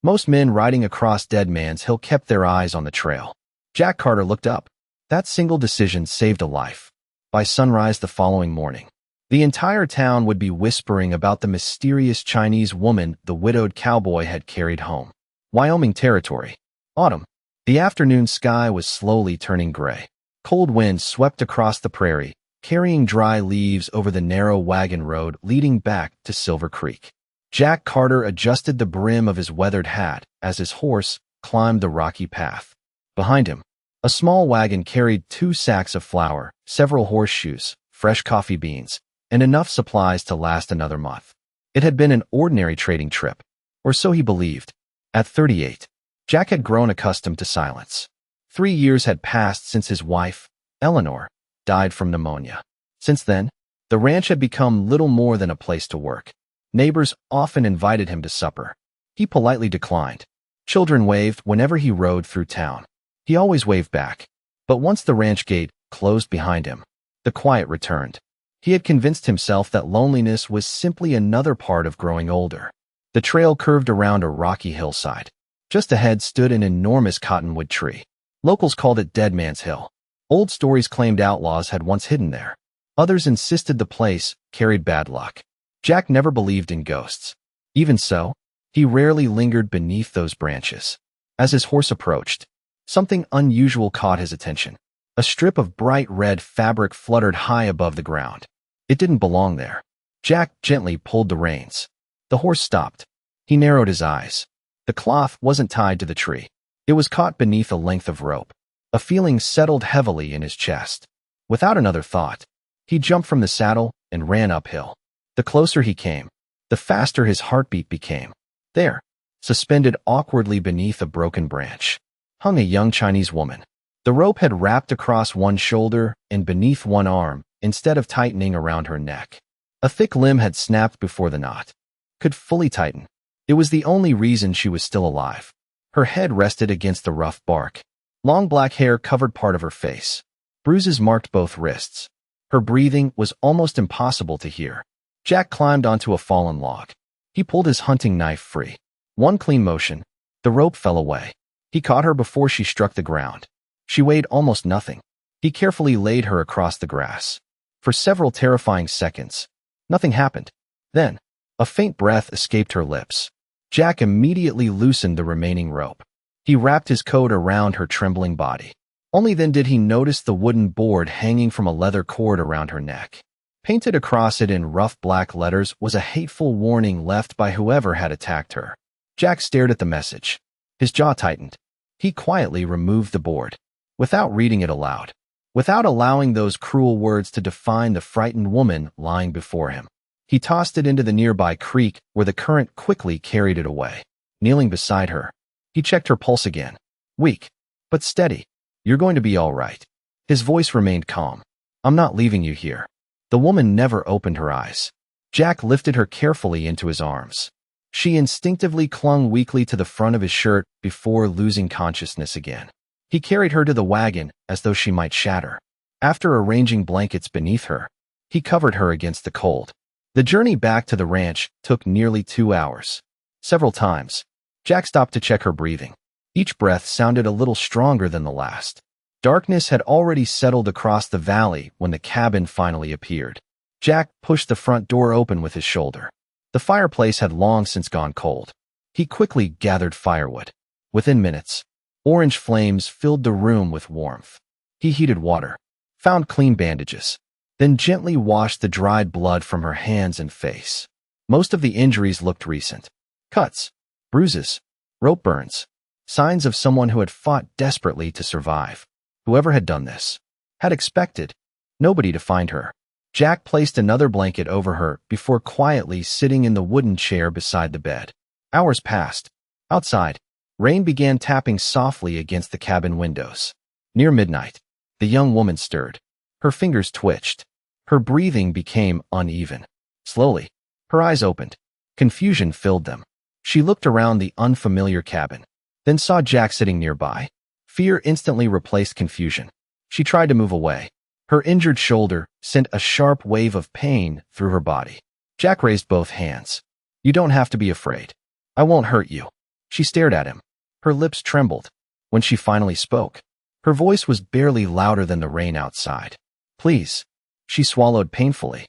Most men riding across Dead Man's Hill kept their eyes on the trail. Jack Carter looked up. That single decision saved a life. By sunrise the following morning, the entire town would be whispering about the mysterious Chinese woman the widowed cowboy had carried home. Wyoming Territory. Autumn. The afternoon sky was slowly turning gray. Cold winds swept across the prairie, carrying dry leaves over the narrow wagon road leading back to Silver Creek. Jack Carter adjusted the brim of his weathered hat as his horse climbed the rocky path. Behind him, a small wagon carried 2 sacks of flour, several horseshoes, fresh coffee beans, and enough supplies to last another month. It had been an ordinary trading trip, or so he believed. At 38, Jack had grown accustomed to silence. 3 years had passed since his wife, Eleanor, died from pneumonia. Since then, the ranch had become little more than a place to work. Neighbors often invited him to supper. He politely declined. Children waved whenever he rode through town. He always waved back. But once the ranch gate closed behind him, the quiet returned. He had convinced himself that loneliness was simply another part of growing older. The trail curved around a rocky hillside. Just ahead stood an enormous cottonwood tree. Locals called it Dead Man's Hill. Old stories claimed outlaws had once hidden there. Others insisted the place carried bad luck. Jack never believed in ghosts. Even so, he rarely lingered beneath those branches. As his horse approached, something unusual caught his attention. A strip of bright red fabric fluttered high above the ground. It didn't belong there. Jack gently pulled the reins. The horse stopped. He narrowed his eyes. The cloth wasn't tied to the tree. It was caught beneath a length of rope. A feeling settled heavily in his chest. Without another thought, he jumped from the saddle and ran uphill. The closer he came, the faster his heartbeat became. There, suspended awkwardly beneath a broken branch, hung a young Chinese woman. The rope had wrapped across one shoulder and beneath one arm instead of tightening around her neck. A thick limb had snapped before the knot could fully tighten. It was the only reason she was still alive. Her head rested against the rough bark. Long black hair covered part of her face. Bruises marked both wrists. Her breathing was almost impossible to hear. Jack climbed onto a fallen log. He pulled his hunting knife free. One clean motion, the rope fell away. He caught her before she struck the ground. She weighed almost nothing. He carefully laid her across the grass. For several terrifying seconds, nothing happened. Then, a faint breath escaped her lips. Jack immediately loosened the remaining rope. He wrapped his coat around her trembling body. Only then did he notice the wooden board hanging from a leather cord around her neck. Painted across it in rough black letters was a hateful warning left by whoever had attacked her. Jack stared at the message. His jaw tightened. He quietly removed the board, without reading it aloud, without allowing those cruel words to define the frightened woman lying before him. He tossed it into the nearby creek where the current quickly carried it away. Kneeling beside her, he checked her pulse again. Weak, but steady. You're going to be all right. His voice remained calm. I'm not leaving you here. The woman never opened her eyes. Jack lifted her carefully into his arms. She instinctively clung weakly to the front of his shirt before losing consciousness again. He carried her to the wagon as though she might shatter. After arranging blankets beneath her, he covered her against the cold. The journey back to the ranch took nearly 2 hours. Several times, Jack stopped to check her breathing. Each breath sounded a little stronger than the last. Darkness had already settled across the valley when the cabin finally appeared. Jack pushed the front door open with his shoulder. The fireplace had long since gone cold. He quickly gathered firewood. Within minutes, orange flames filled the room with warmth. He heated water, found clean bandages, then gently washed the dried blood from her hands and face. Most of the injuries looked recent. Cuts, bruises, rope burns, signs of someone who had fought desperately to survive. Whoever had done this had expected nobody to find her. Jack placed another blanket over her before quietly sitting in the wooden chair beside the bed. Hours passed. Outside, rain began tapping softly against the cabin windows. Near midnight, the young woman stirred. Her fingers twitched. Her breathing became uneven. Slowly, her eyes opened. Confusion filled them. She looked around the unfamiliar cabin, then saw Jack sitting nearby. Fear instantly replaced confusion. She tried to move away. Her injured shoulder sent a sharp wave of pain through her body. Jack raised both hands. You don't have to be afraid. I won't hurt you. She stared at him. Her lips trembled. When she finally spoke, her voice was barely louder than the rain outside. Please. She swallowed painfully.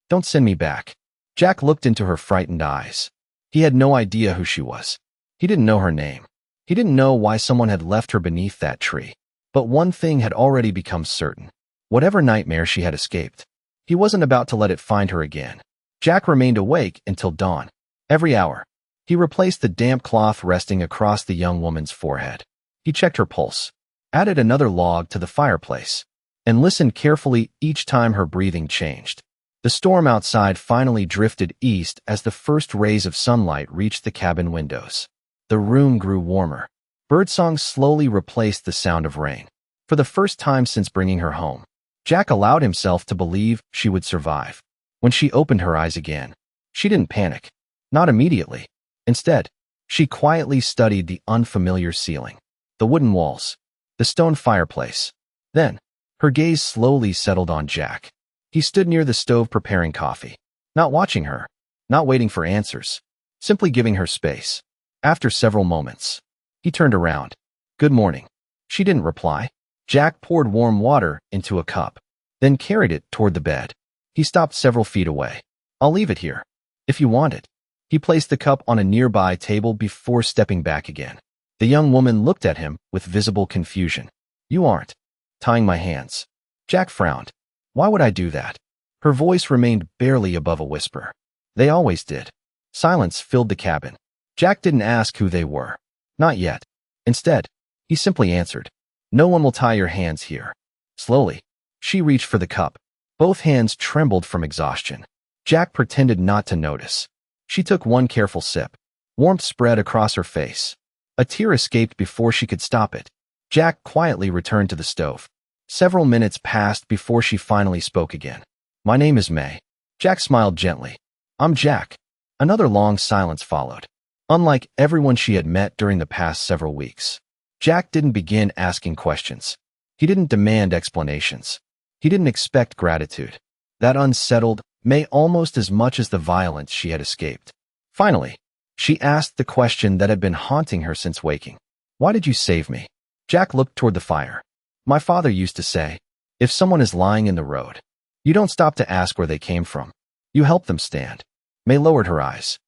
Don't send me back. Jack looked into her frightened eyes. He had no idea who she was. He didn't know her name. He didn't know why someone had left her beneath that tree. But one thing had already become certain. Whatever nightmare she had escaped, he wasn't about to let it find her again. Jack remained awake until dawn. Every hour, he replaced the damp cloth resting across the young woman's forehead. He checked her pulse, added another log to the fireplace, and listened carefully each time her breathing changed. The storm outside finally drifted east as the first rays of sunlight reached the cabin windows. The room grew warmer. Birdsong slowly replaced the sound of rain. For the first time since bringing her home, Jack allowed himself to believe she would survive. When she opened her eyes again, she didn't panic. Not immediately. Instead, she quietly studied the unfamiliar ceiling, the wooden walls, the stone fireplace. Then, her gaze slowly settled on Jack. He stood near the stove preparing coffee, not watching her, not waiting for answers, simply giving her space. After several moments, he turned around. Good morning. She didn't reply. Jack poured warm water into a cup, then carried it toward the bed. He stopped several feet away. I'll leave it here, if you want it. He placed the cup on a nearby table before stepping back again. The young woman looked at him with visible confusion. You aren't tying my hands. Jack frowned. Why would I do that? Her voice remained barely above a whisper. They always did. Silence filled the cabin. Jack didn't ask who they were. Not yet. Instead, he simply answered, No one will tie your hands here. Slowly, she reached for the cup. Both hands trembled from exhaustion. Jack pretended not to notice. She took one careful sip. Warmth spread across her face. A tear escaped before she could stop it. Jack quietly returned to the stove. Several minutes passed before she finally spoke again. My name is May. Jack smiled gently. I'm Jack. Another long silence followed. Unlike everyone she had met during the past several weeks, Jack didn't begin asking questions. He didn't demand explanations. He didn't expect gratitude. That unsettled May almost as much as the violence she had escaped. Finally, she asked the question that had been haunting her since waking. Why did you save me? Jack looked toward the fire. My father used to say, if someone is lying in the road, you don't stop to ask where they came from. You help them stand. May lowered her eyes.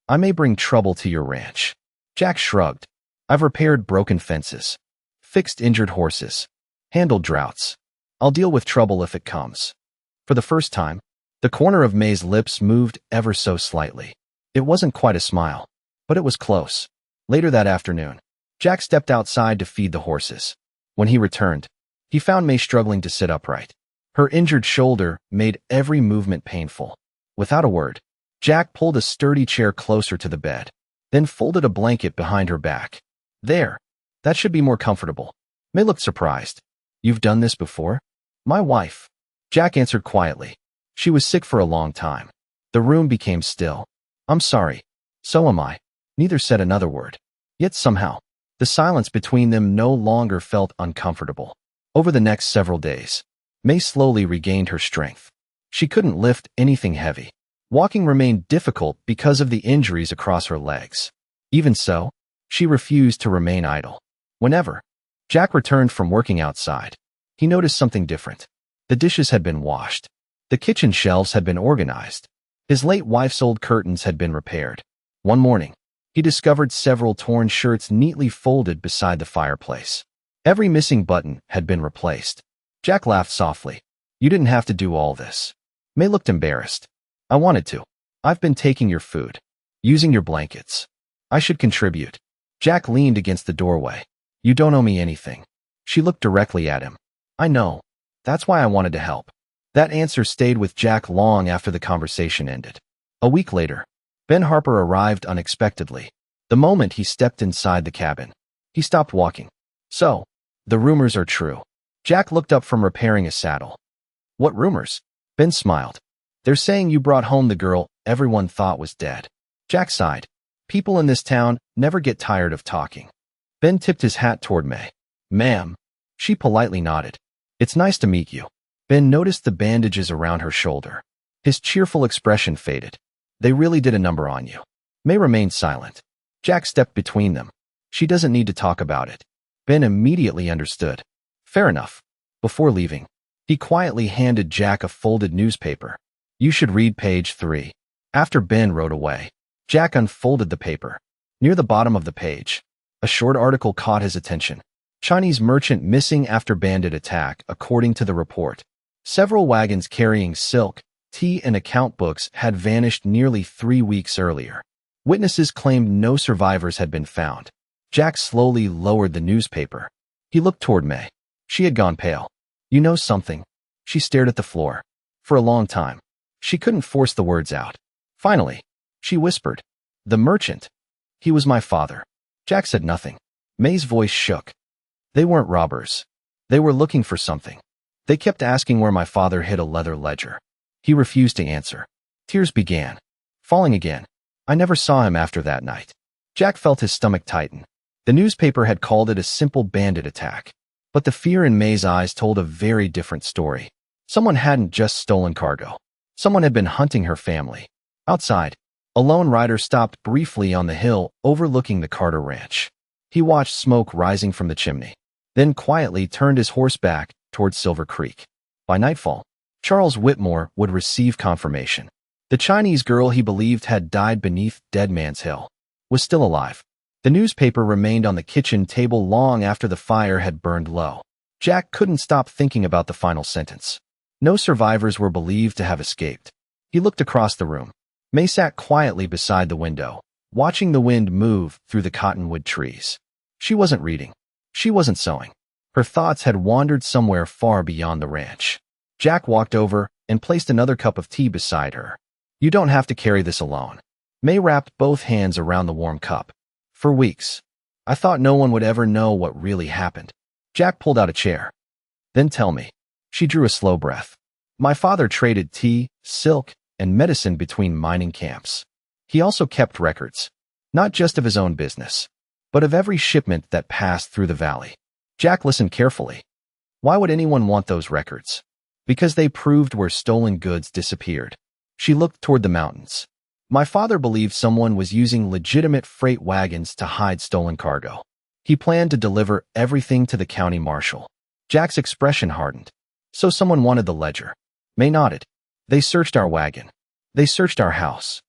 I may bring trouble to your ranch. Jack shrugged. I've repaired broken fences, fixed injured horses, handled droughts. I'll deal with trouble if it comes. For the first time, the corner of May's lips moved ever so slightly. It wasn't quite a smile, but it was close. Later that afternoon, Jack stepped outside to feed the horses. When he returned, he found May struggling to sit upright. Her injured shoulder made every movement painful. Without a word, Jack pulled a sturdy chair closer to the bed, then folded a blanket behind her back. There. That should be more comfortable. May looked surprised. You've done this before? My wife. Jack answered quietly. She was sick for a long time. The room became still. I'm sorry. So am I. Neither said another word. Yet somehow, the silence between them no longer felt uncomfortable. Over the next several days, May slowly regained her strength. She couldn't lift anything heavy. Walking remained difficult because of the injuries across her legs. Even so, she refused to remain idle. Whenever Jack returned from working outside, he noticed something different. The dishes had been washed. The kitchen shelves had been organized. His late wife's old curtains had been repaired. One morning, he discovered several torn shirts neatly folded beside the fireplace. Every missing button had been replaced. Jack laughed softly. You didn't have to do all this. May looked embarrassed. I wanted to. I've been taking your food, using your blankets. I should contribute. Jack leaned against the doorway. You don't owe me anything. She looked directly at him. I know. That's why I wanted to help. That answer stayed with Jack long after the conversation ended. A week later, Ben Harper arrived unexpectedly. The moment he stepped inside the cabin, he stopped walking. So, the rumors are true. Jack looked up from repairing a saddle. What rumors? Ben smiled. They're saying you brought home the girl everyone thought was dead. Jack sighed. People in this town never get tired of talking. Ben tipped his hat toward May. Ma'am. She politely nodded. It's nice to meet you. Ben noticed the bandages around her shoulder. His cheerful expression faded. They really did a number on you. May remained silent. Jack stepped between them. She doesn't need to talk about it. Ben immediately understood. Fair enough. Before leaving, he quietly handed Jack a folded newspaper. You should read page 3. After Ben rode away, Jack unfolded the paper. Near the bottom of the page, a short article caught his attention. Chinese merchant missing after bandit attack, according to the report. Several wagons carrying silk, tea, and account books had vanished nearly 3 weeks earlier. Witnesses claimed no survivors had been found. Jack slowly lowered the newspaper. He looked toward May. She had gone pale. You know something? She stared at the floor. For a long time, she couldn't force the words out. Finally, she whispered, "The merchant. He was my father." Jack said nothing. May's voice shook. They weren't robbers. They were looking for something. They kept asking where my father hid a leather ledger. He refused to answer. Tears began falling again. I never saw him after that night. Jack felt his stomach tighten. The newspaper had called it a simple bandit attack. But the fear in May's eyes told a very different story. Someone hadn't just stolen cargo. Someone had been hunting her family. Outside, a lone rider stopped briefly on the hill overlooking the Carter ranch. He watched smoke rising from the chimney, then quietly turned his horse back toward Silver Creek. By nightfall, Charles Whitmore would receive confirmation. The Chinese girl he believed had died beneath Dead Man's Hill was still alive. The newspaper remained on the kitchen table long after the fire had burned low. Jack couldn't stop thinking about the final sentence. No survivors were believed to have escaped. He looked across the room. May sat quietly beside the window, watching the wind move through the cottonwood trees. She wasn't reading. She wasn't sewing. Her thoughts had wandered somewhere far beyond the ranch. Jack walked over and placed another cup of tea beside her. You don't have to carry this alone. May wrapped both hands around the warm cup. For weeks, I thought no one would ever know what really happened. Jack pulled out a chair. Then tell me. She drew a slow breath. My father traded tea, silk, and medicine between mining camps. He also kept records, not just of his own business, but of every shipment that passed through the valley. Jack listened carefully. Why would anyone want those records? Because they proved where stolen goods disappeared. She looked toward the mountains. My father believed someone was using legitimate freight wagons to hide stolen cargo. He planned to deliver everything to the county marshal. Jack's expression hardened. So someone wanted the ledger. May nodded. They searched our wagon. They searched our house.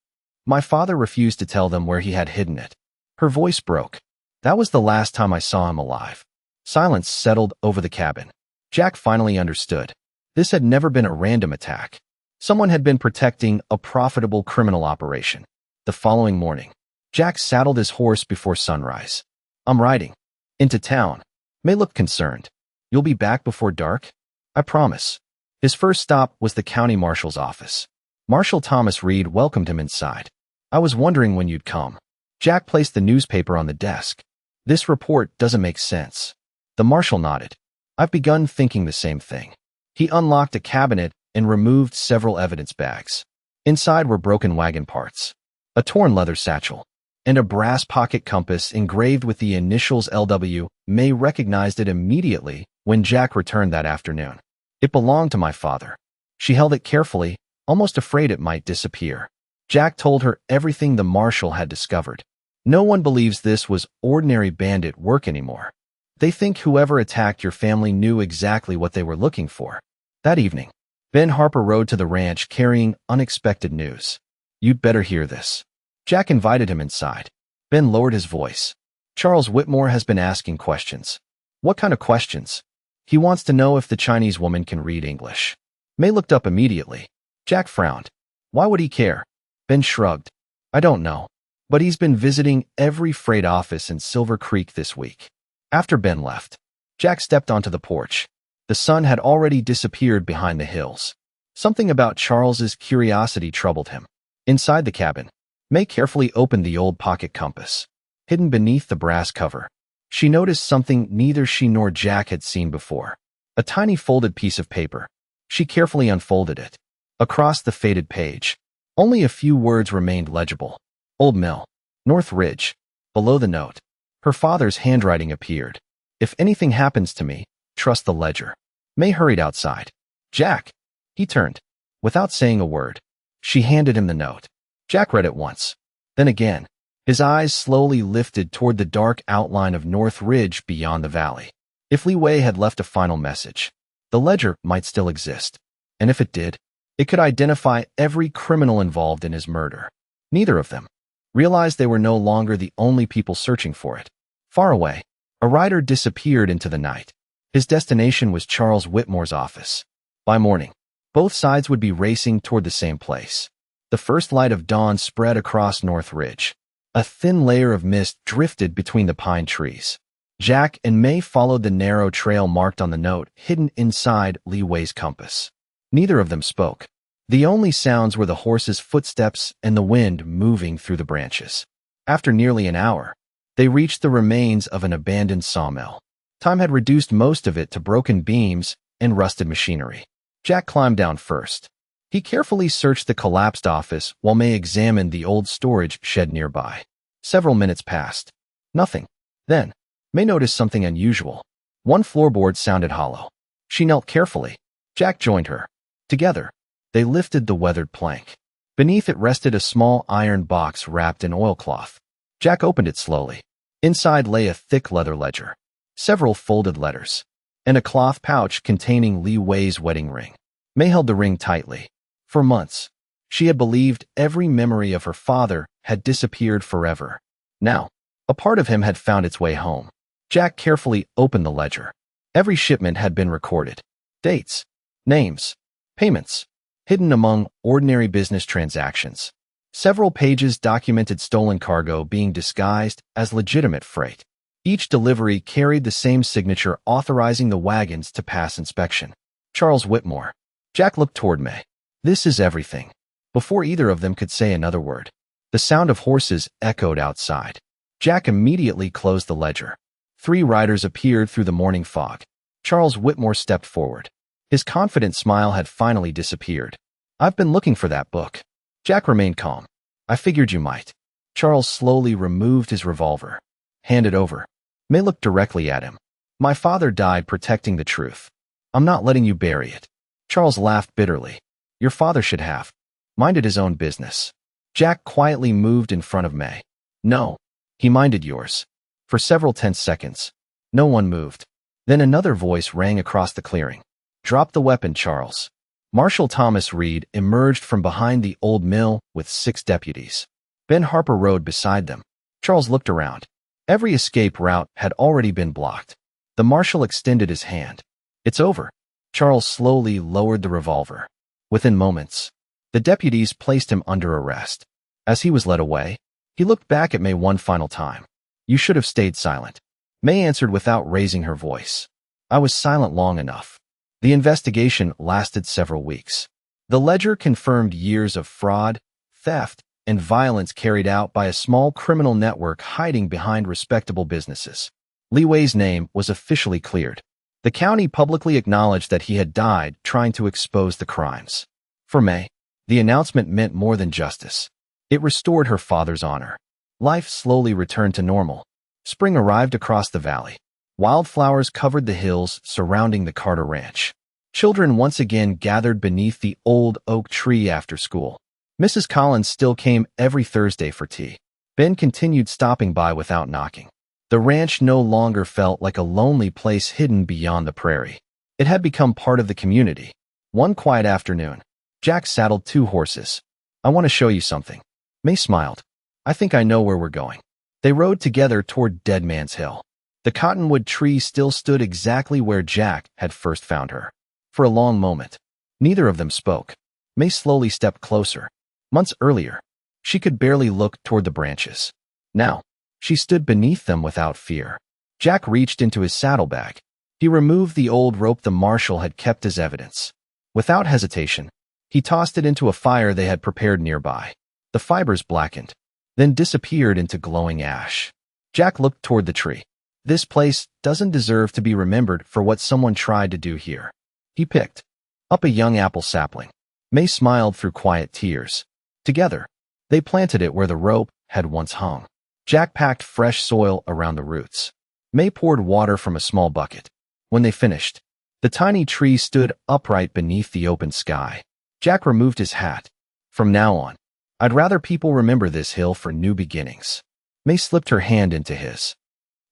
My father refused to tell them where he had hidden it. Her voice broke. That was the last time I saw him alive. Silence settled over the cabin. Jack finally understood. This had never been a random attack. Someone had been protecting a profitable criminal operation. The following morning, Jack saddled his horse before sunrise. I'm riding into town. May looked concerned. You'll be back before dark? I promise. His first stop was the county marshal's office. Marshal Thomas Reed welcomed him inside. I was wondering when you'd come. Jack placed the newspaper on the desk. This report doesn't make sense. The marshal nodded. I've begun thinking the same thing. He unlocked a cabinet and removed several evidence bags. Inside were broken wagon parts, a torn leather satchel, and a brass pocket compass engraved with the initials LW. May recognized it immediately when Jack returned that afternoon. It belonged to my father. She held it carefully, almost afraid it might disappear. Jack told her everything the marshal had discovered. No one believes this was ordinary bandit work anymore. They think whoever attacked your family knew exactly what they were looking for. That evening, Ben Harper rode to the ranch carrying unexpected news. You'd better hear this. Jack invited him inside. Ben lowered his voice. Charles Whitmore has been asking questions. What kind of questions? He wants to know if the Chinese woman can read English. May looked up immediately. Jack frowned. Why would he care? Ben shrugged. I don't know. But he's been visiting every freight office in Silver Creek this week. After Ben left, Jack stepped onto the porch. The sun had already disappeared behind the hills. Something about Charles's curiosity troubled him. Inside the cabin, May carefully opened the old pocket compass. Hidden beneath the brass cover, she noticed something neither she nor Jack had seen before. A tiny folded piece of paper. She carefully unfolded it. Across the faded page, only a few words remained legible. Old Mill, North Ridge. Below the note, her father's handwriting appeared. If anything happens to me, trust the ledger. May hurried outside. Jack. He turned. Without saying a word, she handed him the note. Jack read it once. Then again. His eyes slowly lifted toward the dark outline of North Ridge beyond the valley. If Li Wei had left a final message, the ledger might still exist. And if it did, it could identify every criminal involved in his murder. Neither of them realized they were no longer the only people searching for it. Far away, a rider disappeared into the night. His destination was Charles Whitmore's office. By morning, both sides would be racing toward the same place. The first light of dawn spread across North Ridge. A thin layer of mist drifted between the pine trees. Jack and May followed the narrow trail marked on the note hidden inside Li Wei's compass. Neither of them spoke. The only sounds were the horses' footsteps and the wind moving through the branches. After nearly an hour, they reached the remains of an abandoned sawmill. Time had reduced most of it to broken beams and rusted machinery. Jack climbed down first. He carefully searched the collapsed office while May examined the old storage shed nearby. Several minutes passed. Nothing. Then, May noticed something unusual. One floorboard sounded hollow. She knelt carefully. Jack joined her. Together, they lifted the weathered plank. Beneath it rested a small iron box wrapped in oilcloth. Jack opened it slowly. Inside lay a thick leather ledger, several folded letters, and a cloth pouch containing Li Wei's wedding ring. May held the ring tightly. For months, she had believed every memory of her father had disappeared forever. Now, a part of him had found its way home. Jack carefully opened the ledger. Every shipment had been recorded. Dates, names, payments, hidden among ordinary business transactions. Several pages documented stolen cargo being disguised as legitimate freight. Each delivery carried the same signature authorizing the wagons to pass inspection. Charles Whitmore. Jack looked toward May. This is everything. Before either of them could say another word, the sound of horses echoed outside. Jack immediately closed the ledger. 3 riders appeared through the morning fog. Charles Whitmore stepped forward. His confident smile had finally disappeared. I've been looking for that book. Jack remained calm. I figured you might. Charles slowly removed his revolver. Hand it over. May looked directly at him. My father died protecting the truth. I'm not letting you bury it. Charles laughed bitterly. Your father should have minded his own business. Jack quietly moved in front of May. No, he minded yours. For several tense seconds, no one moved. Then another voice rang across the clearing. Drop the weapon, Charles. Marshal Thomas Reed emerged from behind the old mill with 6 deputies. Ben Harper rode beside them. Charles looked around. Every escape route had already been blocked. The marshal extended his hand. It's over. Charles slowly lowered the revolver. Within moments, the deputies placed him under arrest. As he was led away, he looked back at May one final time. You should have stayed silent. May answered without raising her voice. I was silent long enough. The investigation lasted several weeks. The ledger confirmed years of fraud, theft, and violence carried out by a small criminal network hiding behind respectable businesses. Li Wei's name was officially cleared. The county publicly acknowledged that he had died trying to expose the crimes. For May, the announcement meant more than justice. It restored her father's honor. Life slowly returned to normal. Spring arrived across the valley. Wildflowers covered the hills surrounding the Carter Ranch. Children once again gathered beneath the old oak tree after school. Mrs. Collins still came every Thursday for tea. Ben continued stopping by without knocking. The ranch no longer felt like a lonely place hidden beyond the prairie. It had become part of the community. One quiet afternoon, Jack saddled 2 horses. I want to show you something. May smiled. I think I know where we're going. They rode together toward Dead Man's Hill. The cottonwood tree still stood exactly where Jack had first found her. For a long moment, neither of them spoke. May slowly stepped closer. Months earlier, she could barely look toward the branches. Now, she stood beneath them without fear. Jack reached into his saddlebag. He removed the old rope the marshal had kept as evidence. Without hesitation, he tossed it into a fire they had prepared nearby. The fibers blackened, then disappeared into glowing ash. Jack looked toward the tree. This place doesn't deserve to be remembered for what someone tried to do here. He picked up a young apple sapling. May smiled through quiet tears. Together, they planted it where the rope had once hung. Jack packed fresh soil around the roots. May poured water from a small bucket. When they finished, the tiny tree stood upright beneath the open sky. Jack removed his hat. From now on, I'd rather people remember this hill for new beginnings. May slipped her hand into his.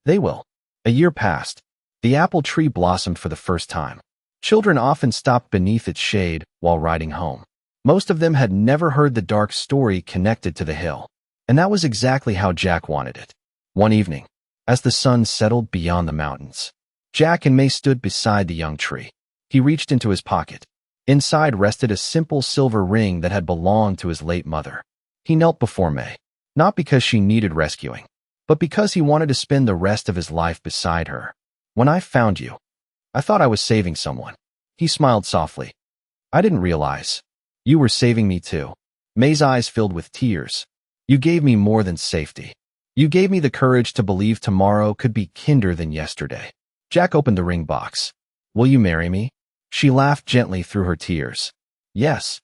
They will. A year passed. The apple tree blossomed for the first time. Children often stopped beneath its shade while riding home. Most of them had never heard the dark story connected to the hill. And that was exactly how Jack wanted it. One evening, as the sun settled beyond the mountains, Jack and May stood beside the young tree. He reached into his pocket. Inside rested a simple silver ring that had belonged to his late mother. He knelt before May, not because she needed rescuing, but because he wanted to spend the rest of his life beside her. When I found you, I thought I was saving someone. He smiled softly. I didn't realize. You were saving me too. May's eyes filled with tears. You gave me more than safety. You gave me the courage to believe tomorrow could be kinder than yesterday. Jack opened the ring box. Will you marry me? She laughed gently through her tears. Yes.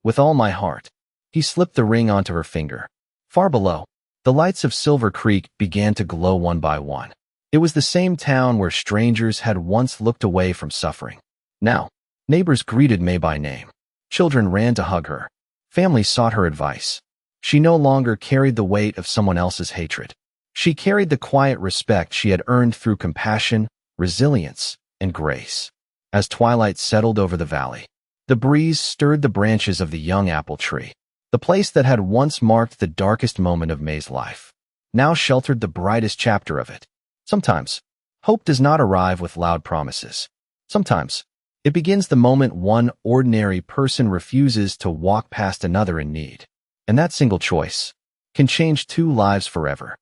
With all my heart. He slipped the ring onto her finger. Far below, the lights of Silver Creek began to glow one by one. It was the same town where strangers had once looked away from suffering. Now, neighbors greeted May by name. Children ran to hug her. Families sought her advice. She no longer carried the weight of someone else's hatred. She carried the quiet respect she had earned through compassion, resilience, and grace. As twilight settled over the valley, the breeze stirred the branches of the young apple tree. The place that had once marked the darkest moment of May's life now sheltered the brightest chapter of it. Sometimes, hope does not arrive with loud promises. Sometimes, it begins the moment one ordinary person refuses to walk past another in need. And that single choice can change two lives forever.